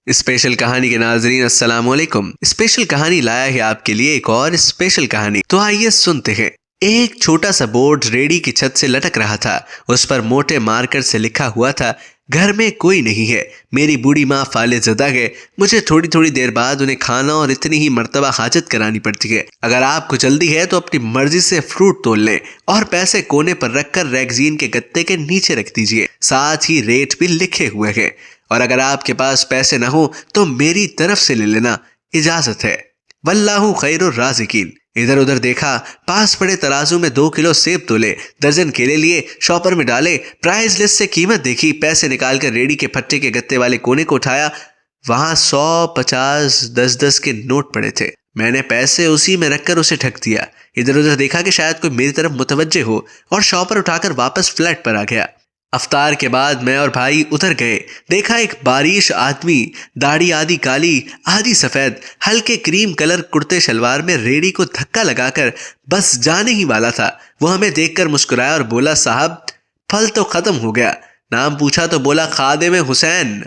Special کہانی کے ناظرین السلام علیکم۔ اسپیشل کہانی لایا ہے آپ کے لیے ایک اور اسپیشل کہانی، تو آئیے سنتے ہیں۔ ایک چھوٹا سا بورڈ ریڑھی کی چھت سے لٹک رہا تھا۔ اس پر موٹے مارکر سے لکھا ہوا تھا، گھر میں کوئی نہیں ہے، میری بوڑھی ماں فالج زدہ ہے، مجھے تھوڑی تھوڑی دیر بعد انہیں کھانا اور اتنی ہی مرتبہ حاجت کرانی پڑتی ہے۔ اگر آپ کو جلدی ہے تو اپنی مرضی سے فروٹ تول لیں اور پیسے کونے پر رکھ کر ریگزین کے گتے کے نیچے رکھ دیجئے، ساتھ ہی ریٹ بھی لکھے ہوئے ہیں، اور اگر آپ کے پاس پیسے نہ ہو تو میری طرف سے لے لینا، اجازت ہے، واللہ خیر الرازقین۔ ادھر ادھر دیکھا، پاس پڑے ترازو میں 2 کلو سیب تولے، درجن کیلے لیے، شاپر میں ڈالے، پرائز لسٹ سے قیمت دیکھی، پیسے نکال کر ریڑھی کے پھٹے کے گتے والے کونے کو اٹھایا، وہاں 100، 50، 10 کے نوٹ پڑے تھے۔ میں نے پیسے اسی میں رکھ کر اسے ڈھک دیا۔ ادھر ادھر دیکھا کہ شاید کوئی میری طرف متوجہ ہو، اور شاپر اٹھا کر واپس فلیٹ پر آ گیا۔ افطار کے بعد میں اور بھائی ادھر گئے، دیکھا ایک باریش آدمی، داڑھی آدھی کالی آدھی سفید، ہلکے کریم کلر کرتے شلوار میں ریڑھی کو دھکا لگا کر بس جانے ہی والا تھا۔ وہ ہمیں دیکھ کر مسکرایا اور بولا، صاحب پھل تو ختم ہو گیا۔ نام پوچھا تو بولا، خادم حسین۔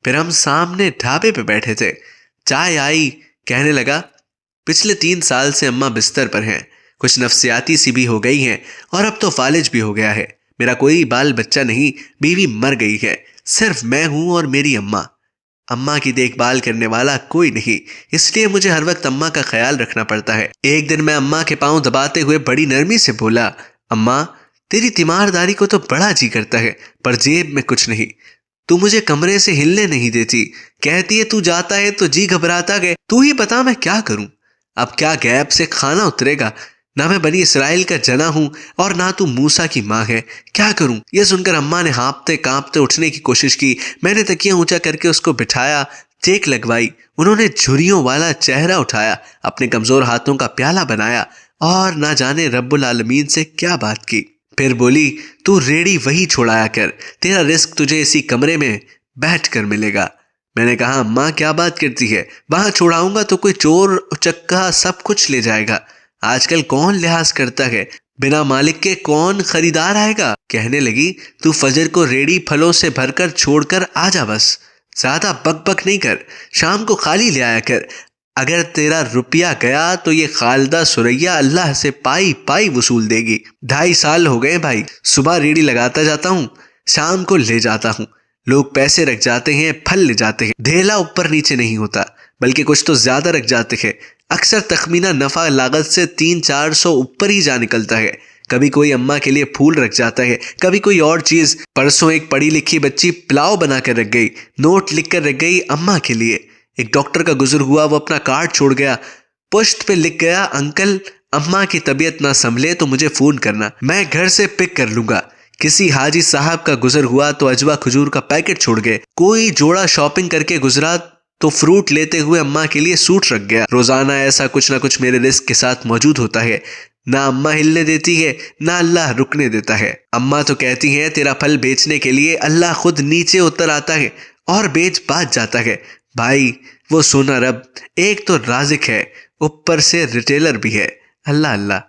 پھر ہم سامنے ڈھابے پہ بیٹھے تھے، چائے آئی، کہنے لگا، پچھلے 3 سال سے اماں بستر پر ہیں، کچھ نفسیاتی سی بھی ہو گئی ہیں، اور اب تو فالج بھی ہو گیا ہے۔ میرا کوئی بال بچہ نہیں، بیوی مر گئی ہے، صرف میں ہوں اور میری اماں۔ اماں کی دیکھ بھال کرنے والا کوئی نہیں، اس لیے مجھے ہر وقت اماں کا خیال رکھنا پڑتا ہے۔ ایک دن میں اماں کے پاؤں دباتے ہوئے بڑی نرمی سے بولا، اماں تیری تیمارداری کو تو بڑا جی کرتا ہے، پر جیب میں کچھ نہیں، تو مجھے کمرے سے ہلنے نہیں دیتی، کہتی ہے تو جاتا ہے تو جی گھبراتا ہے، تو ہی بتا میں کیا کروں؟ اب کیا گیپ سے کھانا اترے گا؟ نہ میں بنی اسرائیل کا جنا ہوں اور نہ تو موسیٰ کی ماں ہے، کیا کروں؟ یہ سن کر اماں نے ہانپتے کانپتے اٹھنے کی کوشش کی۔ میں نے تکیہ اونچا کر کے اس کو بٹھایا، ٹیک لگوائی۔ انہوں نے جھریوں والا چہرہ اٹھایا، اپنے کمزور ہاتھوں کا پیالہ بنایا، اور نہ جانے رب العالمین سے کیا بات کی۔ پھر بولی، تو ریڑھی وہی چھوڑایا کر، تیرا رزق تجھے اسی کمرے میں بیٹھ کر ملے گا۔ میں نے کہا، اماں کیا بات کرتی ہے، وہاں چھوڑاؤں گا تو کوئی چور چکا سب کچھ لے جائے گا، آج کل کون لحاظ کرتا ہے، بنا مالک کے کون خریدار آئے گا؟ کہنے لگی، تو فجر کو ریڑھی پھلوں سے بھر کر چھوڑ کر آ جا، بس زیادہ بک بک نہیں کر، شام کو خالی لے آیا کر، اگر تیرا روپیہ گیا تو یہ خالدہ سریا اللہ سے پائی پائی وصول دے گی۔ 2.5 سال ہو گئے بھائی، صبح ریڑھی لگاتا جاتا ہوں، شام کو لے جاتا ہوں، لوگ پیسے رکھ جاتے ہیں، پھل لے جاتے ہیں، ڈھیلا اوپر نیچے نہیں ہوتا، بلکہ کچھ تو زیادہ رکھ جاتے ہیں، اکثر تخمینہ نفع لاگت سے 300-400 اوپر ہی جا نکلتا ہے۔ کبھی کوئی اماں کے لیے پھول رکھ جاتا ہے، کبھی کوئی اور چیز۔ پرسوں ایک پڑھی لکھی بچی پلاؤ بنا کر رکھ گئی، نوٹ لکھ کر رکھ گئی اماں کے لیے۔ ایک ڈاکٹر کا گزر ہوا، وہ اپنا کارڈ چھوڑ گیا، پشت پہ لکھ گیا، انکل اماں کی طبیعت نہ سنبھلے تو مجھے فون کرنا، میں گھر سے پک کر لوں گا۔ کسی حاجی صاحب کا گزر ہوا تو اجوا کھجور کا پیکٹ چھوڑ گئے۔ کوئی جوڑا شاپنگ کر کے گزرا تو فروٹ لیتے ہوئے اماں کے لیے سوٹ رکھ گیا۔ روزانہ ایسا کچھ نہ کچھ میرے رزق کے ساتھ موجود ہوتا ہے، نہ اماں ہلنے دیتی ہے، نہ اللہ رکنے دیتا ہے۔ اماں تو کہتی ہیں، تیرا پھل بیچنے کے لیے اللہ خود نیچے اتر آتا ہے اور بیچ بات جاتا ہے۔ بھائی وہ سونا رب ایک تو رازق ہے، اوپر سے ریٹیلر بھی ہے، اللہ اللہ۔